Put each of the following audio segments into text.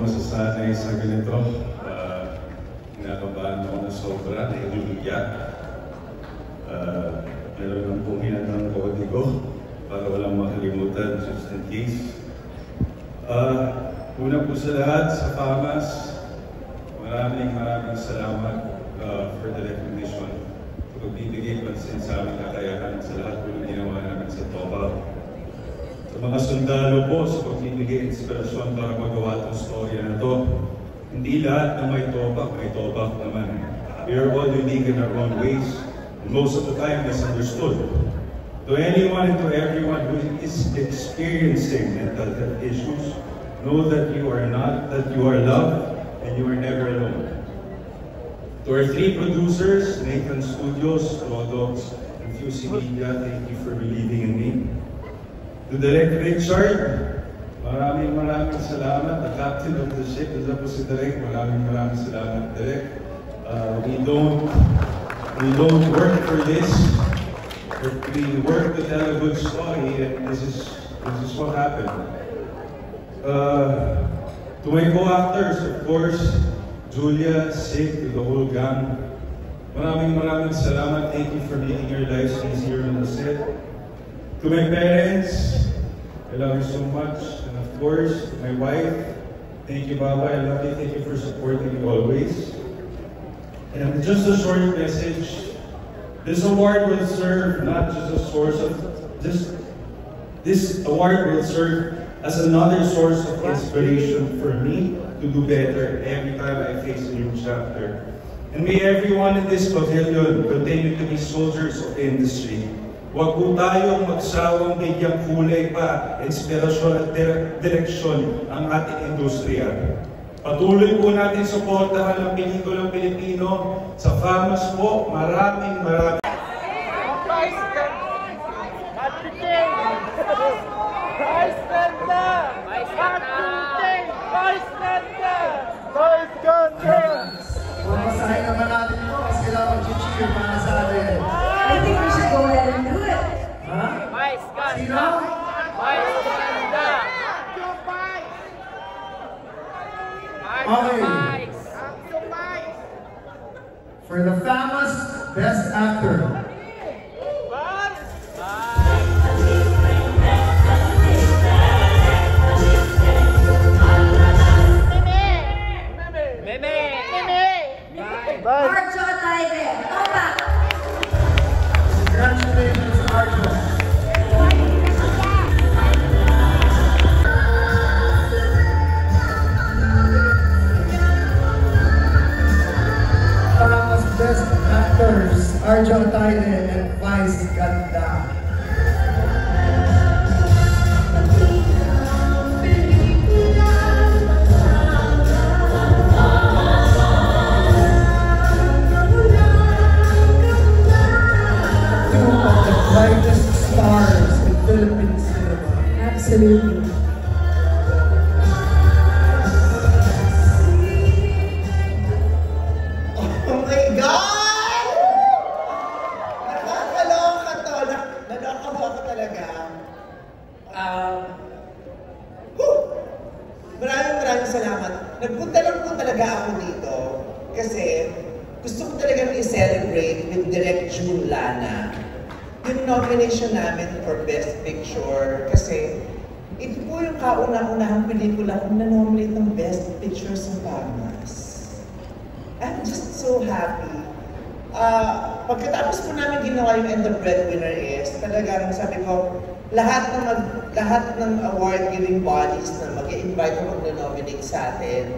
masasanay sa ganito. Kinakabahan ako na sobra, nailuya. Meron lang pong hinandang kodigo para walang makalimutan, just in case. Una po sa lahat, sa FAMAS, maraming salamat for the recognition. Pagbibigay pansin sa aming kakayahan sa lahat po ng ginawa namin sa TOPA. Sa mga sundalo po, sa pagbibigay inspirasyon para magawa itong storya na to. Hindi lahat na may TOPA naman. We are all unique in our own ways, and most of the time misunderstood. To anyone and to everyone who is experiencing mental health issues, know that you are loved, and you are never alone. To our three producers, Nathan Studios, Rodox, and Fusey Media, thank you for believing in me. To Direk Richard, maraming salamat. The captain of the ship, isa po si Direk, maraming salamat, Direk. We don't work for this, but we work to tell a good story, and this is what happened. To my co-actors, of course, Julia, Sid, to the whole gang, maraming salamat. Thank you for making your lives easier on the set. To my parents, I love you so much. And of course, to my wife, thank you, Baba. I love you. Thank you for supporting me always. And just a short message. This award will serve not just a source of this award will serve as another source of inspiration for me to do better every time I face a new chapter. And may everyone in this pavilion continue to be soldiers of the industry. Huwag po tayong magsawang bigyang kulay pa, inspirasyon at direksyon ang ating industriya. Patuloy po natin suportahan ang pelikulang Pilipino. Sa FAMAS po, maraming Masahin naman natin ito kasi sila mag-cheer para sa atin. I think we should go ahead and do it. Ha? Sino? Okay. For the FAMAS Best Actor. Arjo Ataide, Topa. Congratulations, Arjo. FAMAS Best Actors, Arjo Ataide and Vice Ganda. Brightest stars in Philippine cinema. Absolutely. Oh my God! Nakakaloka to. Nakakaloka talaga. Maraming salamat. Nagpunta lang po talaga ako dito kasi gusto ko talagang i-celebrate with Direk June Lana yung nomination namin for Best Picture kasi ito po yung kauna-unahang pelikula kung na-nominate ng Best Picture sa FAMAS. I'm just so happy. Pagkatapos po namin ginawa yung And the Breadwinner is, talagang sabi ko, lahat ng award-giving bodies na mag-i-invite o mag-nominate sa atin,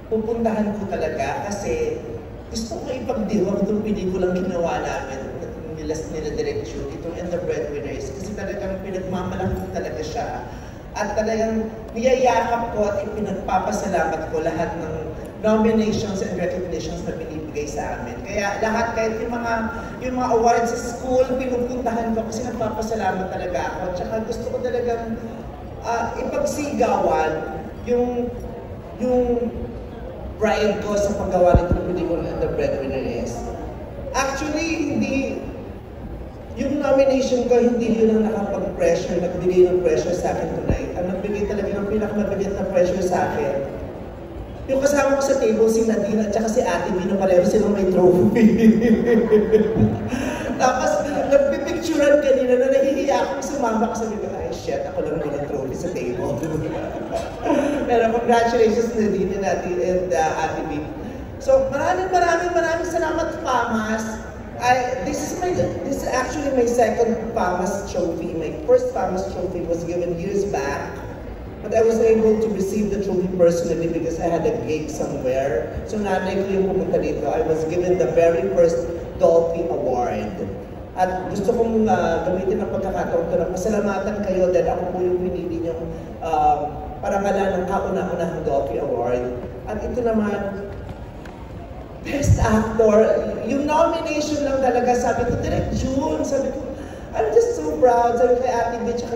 pupuntahan ko talaga kasi gusto ko ipagdiwag itong pelikulang ginawa namin nila Direk June, itong And the Breadwinners, kasi talagang pinagmamalaki ko talaga siya. At talagang niyayakap ko at ipinagpapasalamat ko lahat ng nominations and recognitions na binibigay sa amin. Kaya lahat, kahit yung mga awards sa school, pinupuntahan ko kasi nagpapasalamat talaga ako. Tsaka gusto ko talagang ipagsigawan yung pride ko sa paggawa nitong pelikula And the Breadwinners. Actually, yung nomination ko, hindi yun ang nakapag-pressure, nagbigay ng pressure sa akin tonight. Ang nagbigay talaga ng pinakamabigat na pressure sa akin Yung kasama ko sa table, si Nadine at saka si Ate Bino, pareho silang may trophy. Tapos, nagpipicturean kanina na nahihiya akong sumama ko. Sabi ko, ay shit, ako lang walang trophy sa table. Pero congratulations Nadine and Ate Bino. So, maraming salamat, Pamas. This is actually my second Pamas trophy. My first Pamas trophy was given years back, but I was able to receive the trophy personally because I had a gig somewhere. So nanay ko yung pumunta dito. I was given the very first Dolphy Award. At gusto kong gamitin ang pagkakataon ko na pasalamatan kayo dahil ako po yung pinili niyong parangalan ng kauna-unahang Dolphy Award. At ito naman, Best Actor, yung nomination lang talaga, sabi ko, Direk June, sabi ko, I'm just so proud. Sabi kay Ate Bitch,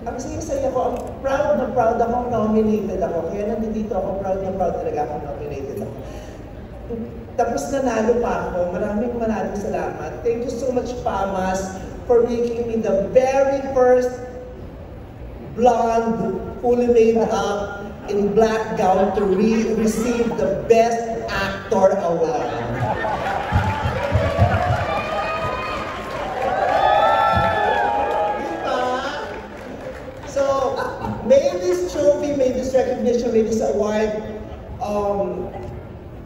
ang saya-saya ko, ang proud na proud akong nominated ako. Kaya nandito ako, proud na proud talaga akong nominated ako. Tapos nanalo pa ako. Maraming salamat. Thank you so much, Pamas, for making me the very first blonde, fully made up, in black gown to receive the Best Actor Award. Diba? So, may this trophy, may this recognition, may this award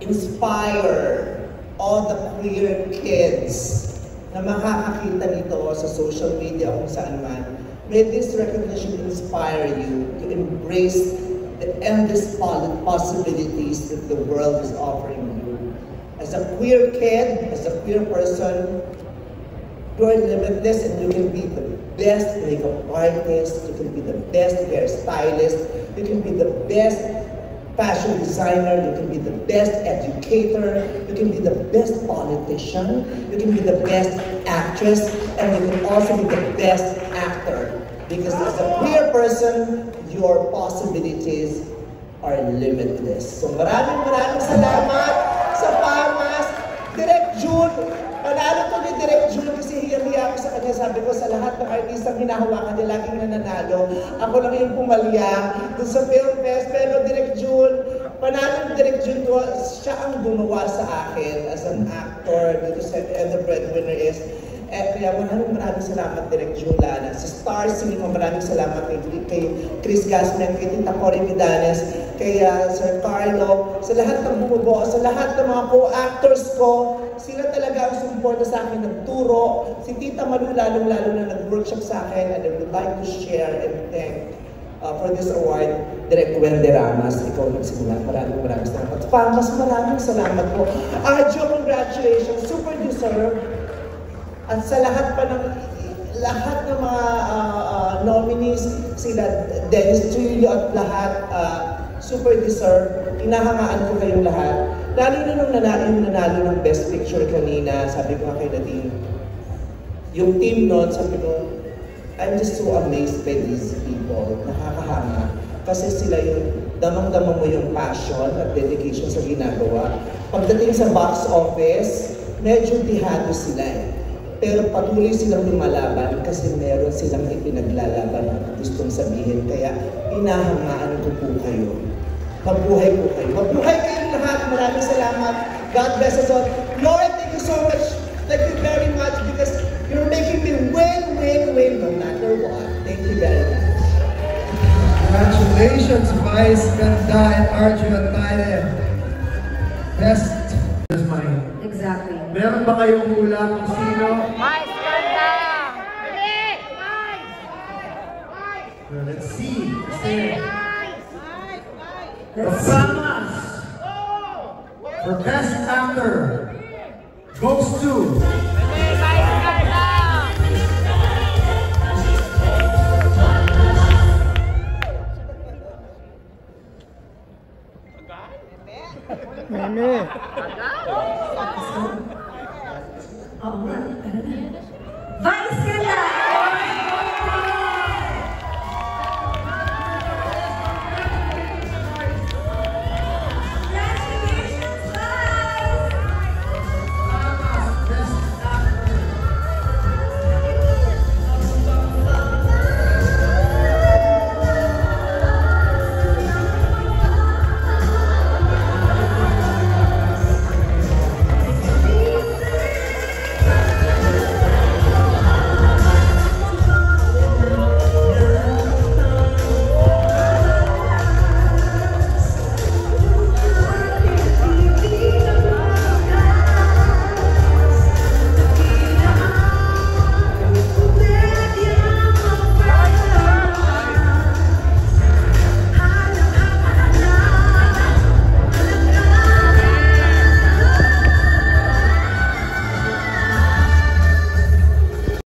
inspire all the queer kids na makakakita nito sa social media o kung saan man. May this recognition inspire you to embrace the endless possibilities that the world is offering you. As a queer kid, as a queer person, you are limitless and you can be the best makeup artist, you can be the best hairstylist, you can be the best fashion designer, you can be the best educator, you can be the best politician, you can be the best actress, and you can also be the best actor. Because as a queer person, your possibilities are limitless. So maraming salamat sa Pamas. Direk June, panalo to ni Direk June kasi hiya-hiya ako sa kanya. Sabi ko sa lahat ng artistang hinahawakan niya, laging nananalo. Ako lang yung pumalya dun sa Film Fest. Pero Direk June, panalo ni Direk June, siya ang gumawa sa akin as an actor dito sa And the Breadwinner is. Kaya maraming salamat Direk June Lana. Sa Star Cinema, maraming salamat kay Chris Gasman, kay Tita Cory Vidanes, kay Sir Carlo, sa lahat ng bumubuo, sa lahat ng mga co-actors ko. Sila talaga ang sumuporta sa akin, nagturo. Si Tita Malu lalong-lalo na nag-workshop sa akin, and I would like to share and thank for this award, Direk Wendy Ramos. Ikaw nagsimula. Maraming salamat. Pamas, maraming salamat po. Arjo, congratulations. Super deserved. At sa lahat ng mga nominees, sila Dennis Trillo at lahat, super deserved. Inahangaan ko kayong lahat. Lalo na nung nanalo ng Best Picture kanina, sabi ko kay Nadine, yung team nun, sabi ko, I'm just so amazed by these people. Nakakahanga. Kasi sila yung damang-damang mo yung passion at dedication sa ginagawa. Pagdating sa box office, medyo dihado sila eh. Pero patuloy silang lumalaban kasi meron silang ipinaglalaban at gustong sabihin. Kaya inahangaan ko po kayo. Mabuhay po kayo. Mabuhay kayong lahat. Maraming salamat. God bless us all. Lord, thank you so much. Thank you very much because you're making me win no matter what. Thank you very much. Congratulations, Vice Ganda and Arjun Atayde. Best is mine. Exactly. Meron ba kayong hula kung sino? Vice Ganda! Well, let's see. The Let's Pamas for Best Actor goes to Vice Ganda! Oo nga. Vice Ganda!